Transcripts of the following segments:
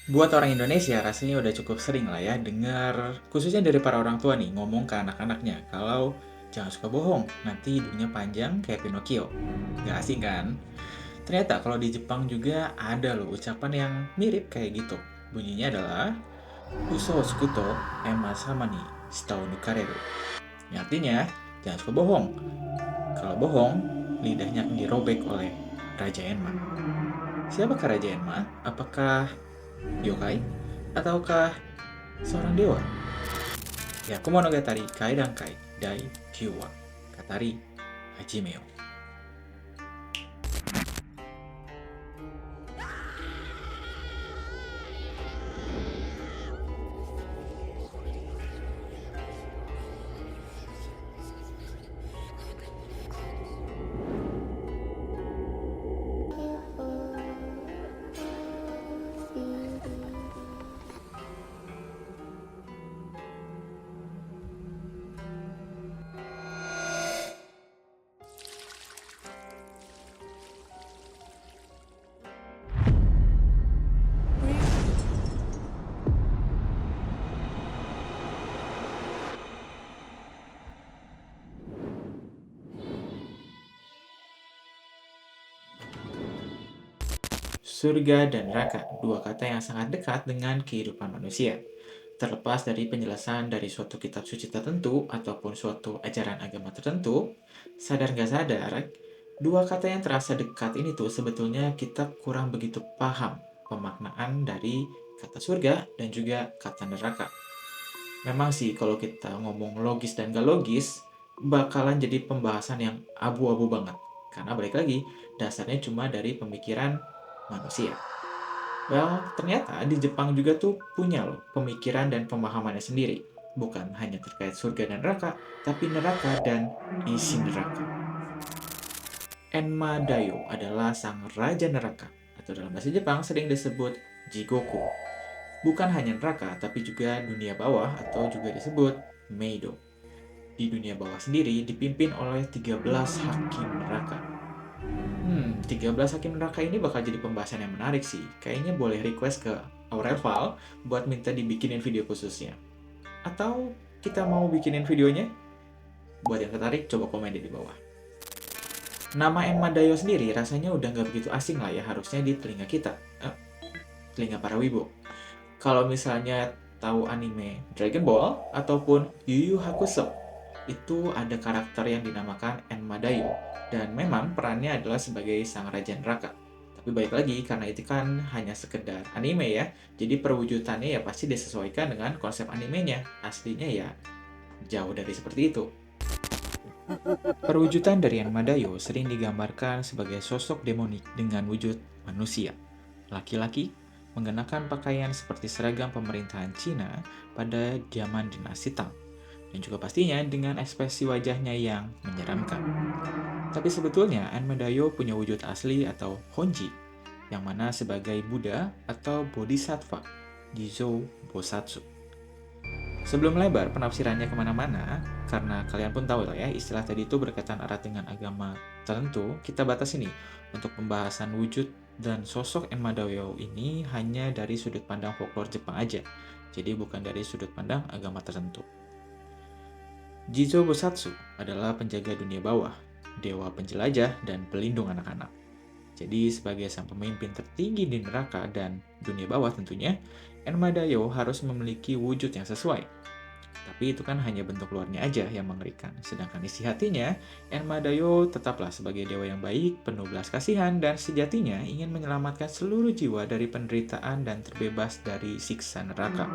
Buat orang Indonesia rasanya udah cukup sering lah ya dengar, khususnya dari para orang tua nih ngomong ke anak-anaknya kalau jangan suka bohong, nanti hidungnya panjang kayak Pinocchio. Gak asing kan? Ternyata kalau di Jepang juga ada loh ucapan yang mirip kayak gitu. Bunyinya adalah Uso Tsukuto Emma sama ni Shita o nukareru. Yang artinya, jangan suka bohong. Kalau bohong, lidahnya akan dirobek oleh Raja Enma. Siapakah Raja Enma? Apakah yokai? Ataukah seorang dewa? Yaku Monogatari Kaidankai Dai 9 wa Katari Hajime o. Surga dan neraka, dua kata yang sangat dekat dengan kehidupan manusia. Terlepas dari penjelasan dari suatu kitab suci tertentu ataupun suatu ajaran agama tertentu, sadar nggak sadar, dua kata yang terasa dekat ini tuh sebetulnya kita kurang begitu paham pemaknaan dari kata surga dan juga kata neraka. Memang sih kalau kita ngomong logis dan gak logis, bakalan jadi pembahasan yang abu-abu banget. Karena balik lagi, dasarnya cuma dari pemikiran manusia. Well, ternyata di Jepang juga tuh punya loh pemikiran dan pemahamannya sendiri. Bukan hanya terkait surga dan neraka, tapi neraka dan isi neraka. Enma Dayo adalah sang raja neraka, atau dalam bahasa Jepang sering disebut Jigoku. Bukan hanya neraka, tapi juga dunia bawah atau juga disebut Meido. Di dunia bawah sendiri dipimpin oleh 13 hakim neraka. 13 hakim neraka ini bakal jadi pembahasan yang menarik sih. Kayaknya boleh request ke Aurelval buat minta dibikinin video khususnya. Atau kita mau bikinin videonya? Buat yang tertarik, coba komen di bawah. Nama Enma Dayo sendiri rasanya udah nggak begitu asing lah ya harusnya di telinga kita. Telinga para wibu. Kalau misalnya tahu anime Dragon Ball ataupun Yu Yu Hakusho, itu ada karakter yang dinamakan Enma Dayo, dan memang perannya adalah sebagai sang raja neraka. Tapi baik lagi, karena itu kan hanya sekedar anime ya, jadi perwujudannya ya pasti disesuaikan dengan konsep animenya. Aslinya ya jauh dari seperti itu. Perwujudan dari Enma Dayo sering digambarkan sebagai sosok demonik dengan wujud manusia. Laki-laki mengenakan pakaian seperti seragam pemerintahan Cina pada zaman dinasti Tang, dan juga pastinya dengan ekspresi wajahnya yang menyeramkan. Tapi sebetulnya Anmedayo punya wujud asli atau Honji, yang mana sebagai Buddha atau Bodhisattva, Jizo Bosatsu. Sebelum melebar penafsirannya kemana-mana, karena kalian pun tahu lah ya, istilah tadi itu berkaitan erat dengan agama tertentu, kita batasi nih untuk pembahasan wujud dan sosok Enma Daioh ini hanya dari sudut pandang folklore Jepang aja, jadi bukan dari sudut pandang agama tertentu. Jizo Bosatsu adalah penjaga dunia bawah, dewa penjelajah dan pelindung anak-anak. Jadi sebagai sang pemimpin tertinggi di neraka dan dunia bawah tentunya, Enma Daioh harus memiliki wujud yang sesuai. Tapi itu kan hanya bentuk luarnya aja yang mengerikan. Sedangkan isi hatinya, Enma Daioh tetaplah sebagai dewa yang baik, penuh belas kasihan, dan sejatinya ingin menyelamatkan seluruh jiwa dari penderitaan dan terbebas dari siksa neraka.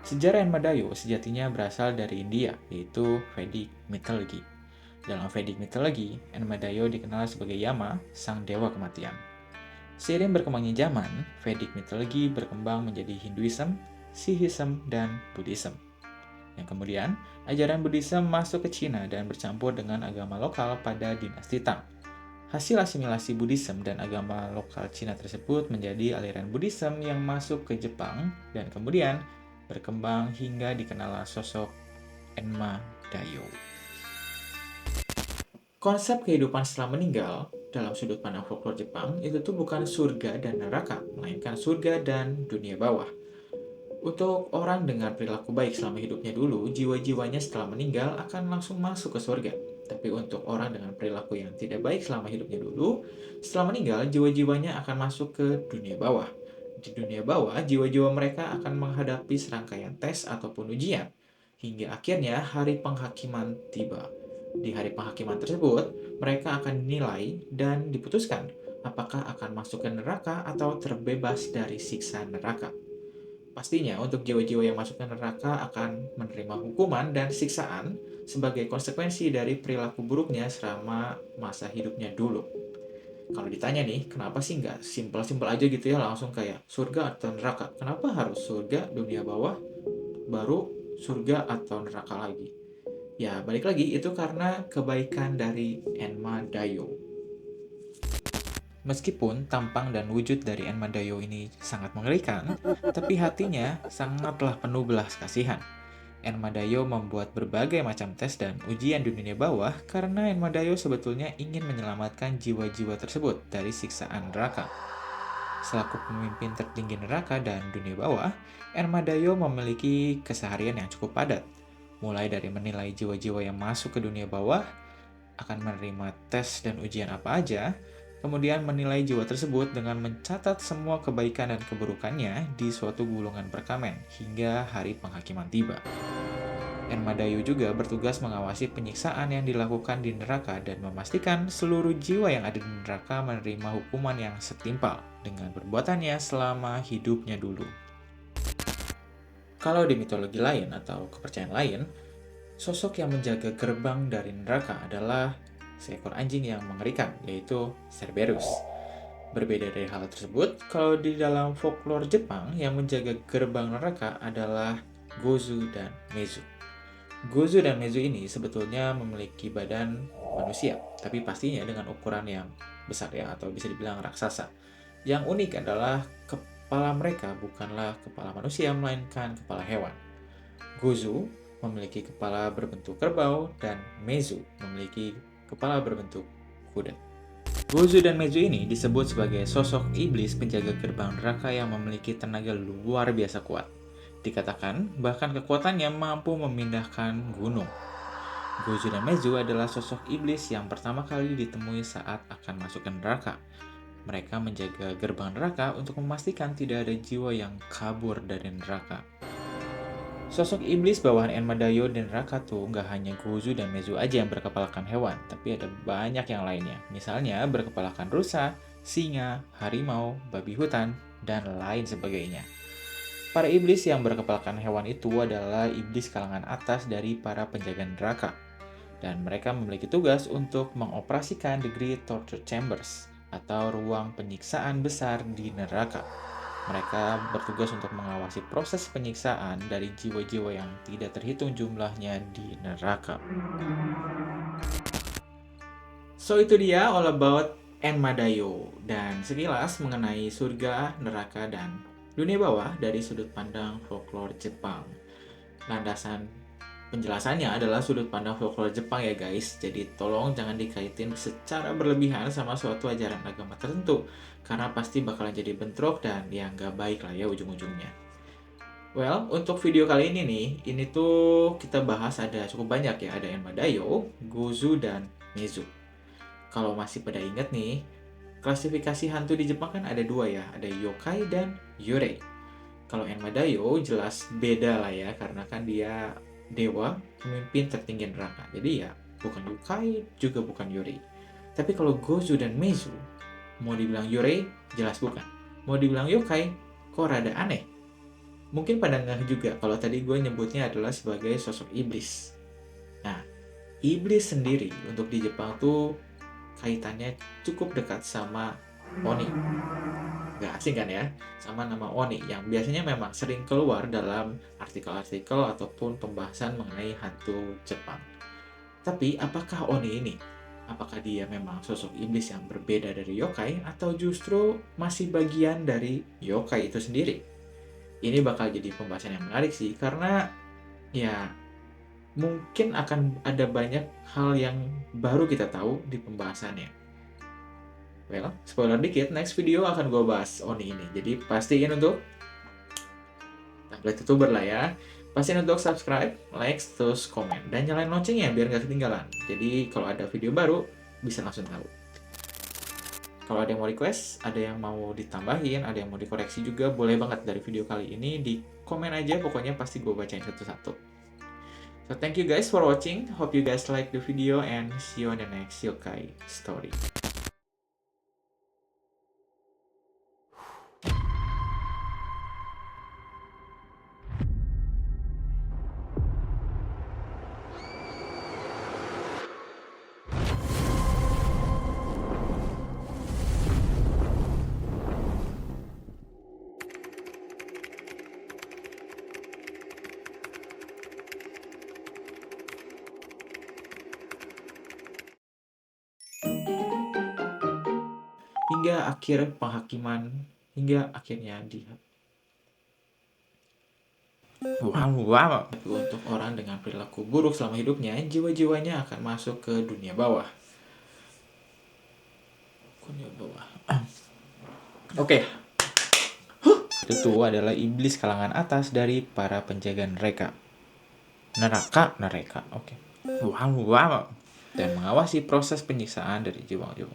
Sejarah Enma Daioh sejatinya berasal dari India, yaitu Vedic Mythology. Dalam Vedic Mythology, Enma Daioh dikenal sebagai Yama, sang dewa kematian. Seiring berkembangnya zaman, Vedic Mythology berkembang menjadi Hinduism, Sikhism, dan Buddhism. Yang kemudian, ajaran Buddhism masuk ke Cina dan bercampur dengan agama lokal pada dinasti Tang. Hasil asimilasi Buddhism dan agama lokal Cina tersebut menjadi aliran Buddhism yang masuk ke Jepang dan kemudian berkembang hingga dikenal sosok Enma Daioh. Konsep kehidupan setelah meninggal dalam sudut pandang folklore Jepang itu tuh bukan surga dan neraka, melainkan surga dan dunia bawah. Untuk orang dengan perilaku baik selama hidupnya dulu, jiwa-jiwanya setelah meninggal akan langsung masuk ke surga. Tapi untuk orang dengan perilaku yang tidak baik selama hidupnya dulu, setelah meninggal, jiwa-jiwanya akan masuk ke dunia bawah. Di dunia bawah, jiwa-jiwa mereka akan menghadapi serangkaian tes ataupun ujian. Hingga akhirnya hari penghakiman tiba. Di hari penghakiman tersebut, mereka akan dinilai dan diputuskan apakah akan masuk ke neraka atau terbebas dari siksa neraka. Pastinya untuk jiwa-jiwa yang masuk ke neraka akan menerima hukuman dan siksaan sebagai konsekuensi dari perilaku buruknya selama masa hidupnya dulu. Kalau ditanya nih, kenapa sih nggak simpel-simpel aja gitu ya, langsung kayak surga atau neraka? Kenapa harus surga, dunia bawah, baru surga atau neraka lagi? Ya, balik lagi, itu karena kebaikan dari Enma Dayo. Meskipun tampang dan wujud dari Enmadayo ini sangat mengerikan, tapi hatinya sangatlah penuh belas kasihan. Enmadayo membuat berbagai macam tes dan ujian di dunia bawah karena Enmadayo sebetulnya ingin menyelamatkan jiwa-jiwa tersebut dari siksaan neraka. Selaku pemimpin tertinggi neraka dan dunia bawah, Enmadayo memiliki keseharian yang cukup padat, mulai dari menilai jiwa-jiwa yang masuk ke dunia bawah, akan menerima tes dan ujian apa aja, kemudian menilai jiwa tersebut dengan mencatat semua kebaikan dan keburukannya di suatu gulungan perkamen hingga hari penghakiman tiba. Enmadayu juga bertugas mengawasi penyiksaan yang dilakukan di neraka dan memastikan seluruh jiwa yang ada di neraka menerima hukuman yang setimpal dengan perbuatannya selama hidupnya dulu. Kalau di mitologi lain atau kepercayaan lain, sosok yang menjaga gerbang dari neraka adalah seekor anjing yang mengerikan, yaitu Cerberus. Berbeda dari hal tersebut, kalau di dalam folklore Jepang, yang menjaga gerbang neraka adalah Gozu dan Mezu. Gozu dan Mezu ini sebetulnya memiliki badan manusia, tapi pastinya dengan ukuran yang besar ya, atau bisa dibilang raksasa. Yang unik adalah kepala mereka bukanlah kepala manusia, melainkan kepala hewan. Gozu memiliki kepala berbentuk kerbau dan Mezu memiliki kepala berbentuk kuda. Gozu dan Mezu ini disebut sebagai sosok iblis penjaga gerbang neraka yang memiliki tenaga luar biasa kuat. Dikatakan bahkan kekuatannya mampu memindahkan gunung. Gozu dan Mezu adalah sosok iblis yang pertama kali ditemui saat akan masuk ke neraka. Mereka menjaga gerbang neraka untuk memastikan tidak ada jiwa yang kabur dari neraka. Sosok iblis bawahan Enmadayo dan neraka tuh nggak hanya Gozu dan Mezu aja yang berkepalakan hewan, tapi ada banyak yang lainnya. Misalnya berkepalakan rusa, singa, harimau, babi hutan, dan lain sebagainya. Para iblis yang berkepalakan hewan itu adalah iblis kalangan atas dari para penjaga neraka. Dan mereka memiliki tugas untuk mengoperasikan The Great Torture Chambers atau ruang penyiksaan besar di neraka. Mereka bertugas untuk mengawasi proses penyiksaan dari jiwa-jiwa yang tidak terhitung jumlahnya di neraka. So itu dia all about Enmadayo dan sekilas mengenai surga, neraka, dan dunia bawah dari sudut pandang folklore Jepang. Landasan penjelasannya adalah sudut pandang folklore Jepang ya guys. Jadi tolong jangan dikaitin secara berlebihan sama suatu ajaran agama tertentu, karena pasti bakalan jadi bentrok dan ya nggak baik lah ya ujung-ujungnya. Well, untuk video kali ini nih, ini tuh kita bahas ada cukup banyak ya. Ada Enmadayo, Gozu, dan Mezu. Kalau masih pada ingat nih, klasifikasi hantu di Jepang kan ada dua ya, ada yokai dan yurei. Kalau Enmadayo jelas beda lah ya, karena kan dia dewa pemimpin tertinggi neraka. Jadi ya bukan yokai juga bukan yurei. Tapi kalau Gozu dan Mezu, mau dibilang yurei jelas bukan. Mau dibilang yokai kok rada aneh. Mungkin pada ngeh juga kalau tadi gue nyebutnya adalah sebagai sosok iblis. Nah, iblis sendiri untuk di Jepang tuh kaitannya cukup dekat sama Oni. Gak asing kan ya? Sama nama Oni yang biasanya memang sering keluar dalam artikel-artikel ataupun pembahasan mengenai hantu Jepang. Tapi apakah Oni ini? Apakah dia memang sosok iblis yang berbeda dari yokai atau justru masih bagian dari yokai itu sendiri? Ini bakal jadi pembahasan yang menarik sih, karena ya mungkin akan ada banyak hal yang baru kita tahu di pembahasannya. Well, spoiler dikit, next video akan gue bahas Oni ini. Jadi pastiin untuk tablet youtuber lah ya. Pastiin untuk subscribe, like, terus komen. Dan nyalain loncengnya biar nggak ketinggalan. Jadi kalau ada video baru, bisa langsung tahu. Kalau ada yang mau request, ada yang mau ditambahin, ada yang mau dikoreksi juga, boleh banget dari video kali ini. Di komen aja, pokoknya pasti gue bacain satu-satu. So thank you guys for watching. Hope you guys like the video and see you on the next yokai story. Hingga akhir penghakiman, hingga akhirnya dia. Wow. Tapi untuk orang dengan perilaku buruk selama hidupnya, jiwa-jiwanya akan masuk ke dunia bawah. Dunia bawah. Oke. Itu adalah iblis kalangan atas dari para penjaga neraka. Neraka. Oke. Wow. Dan mengawasi proses penyiksaan dari jiwa-jiwa.